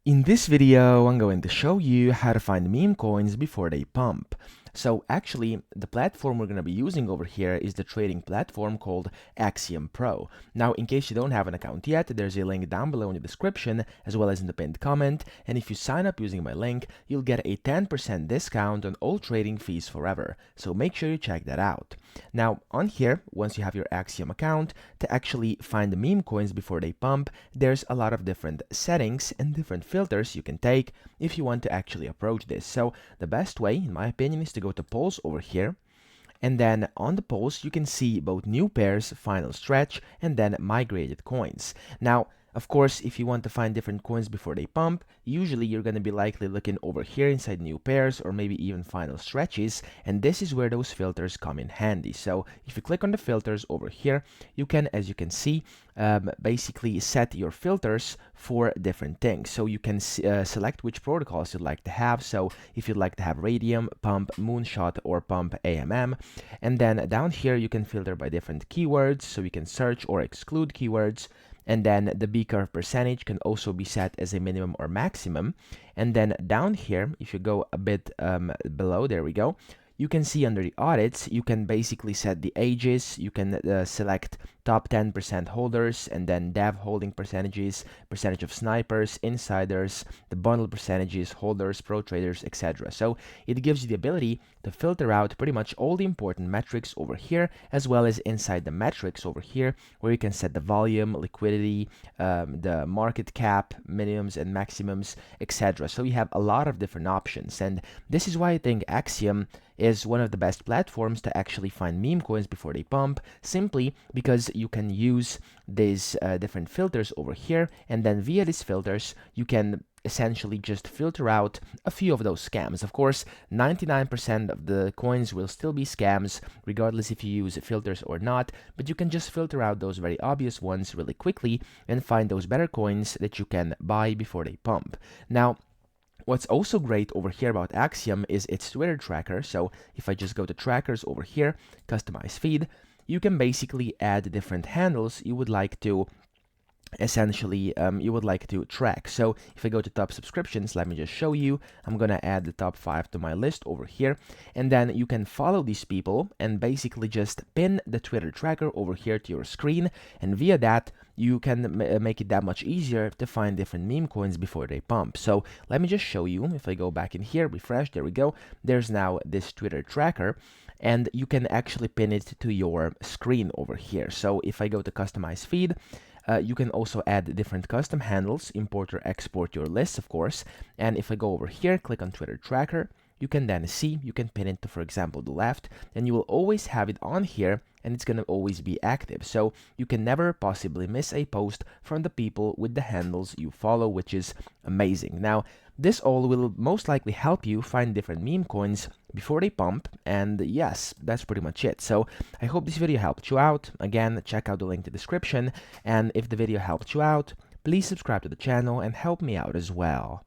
In this video, I'm going to show you how to find meme coins before they pump. So actually, the platform we're going to be using over here is the trading platform called Axiom Pro. Now, in case you don't have an account yet, there's a link down below in the description as well as in the pinned comment. And if you sign up using my link, you'll get a 10% discount on all trading fees forever. So make sure you check that out. Now, on here, once you have your Axiom account, to actually find the meme coins before they pump, there's a lot of different settings and different filters you can take if you want to actually approach this. So the best way, in my opinion, is to go to polls over here, and then on the polls you can see both new pairs, final stretch, and then migrated coins. Now, of course, if you want to find different coins before they pump, usually you're going to be likely looking over here inside new pairs or maybe even final stretches, and this is where those filters come in handy. So if you click on the filters over here, you can, as you can see, basically set your filters for different things. So you can select which protocols you'd like to have. So if you'd like to have Radium, Pump, Moonshot, or Pump AMM, and then down here you can filter by different keywords, so you can search or exclude keywords. And then the B curve percentage can also be set as a minimum or maximum. And then down here, if you go a bit below, there we go, you can see under the audits, you can basically set the ages, you can select top 10% holders, and then dev holding percentages, percentage of snipers, insiders, the bundle percentages, holders, pro traders, etc. So it gives you the ability to filter out pretty much all the important metrics over here, as well as inside the metrics over here, where you can set the volume, liquidity, the market cap, minimums and maximums, etc. So you have a lot of different options, and this is why I think Axiom is one of the best platforms to actually find meme coins before they pump, simply because you can use these different filters over here, and then via these filters you can essentially just filter out a few of those scams. Of course, 99% of the coins will still be scams, regardless if you use filters or not, but you can just filter out those very obvious ones really quickly and find those better coins that you can buy before they pump. Now, what's also great over here about Axiom is its Twitter tracker. So if I just go to trackers over here, customize feed, you can basically add different handles you would like to track. So if I go to top subscriptions, let me just show you. I'm gonna add the top 5 to my list over here, and then you can follow these people and basically just pin the Twitter tracker over here to your screen, and via that you can make it that much easier to find different meme coins before they pump. So let me just show you. If I go back in here, refresh, there we go, there's now this Twitter tracker, and you can actually pin it to your screen over here. So if I go to customize feed, you can also add different custom handles, import or export your lists, of course. And if I go over here, click on Twitter tracker, you can then see, you can pin it to, for example, the left, and you will always have it on here, and it's going to always be active. So you can never possibly miss a post from the people with the handles you follow, which is amazing. Now, this all will most likely help you find different meme coins before they pump, and yes, that's pretty much it. So I hope this video helped you out. Again, check out the link in the description, and if the video helped you out, please subscribe to the channel and help me out as well.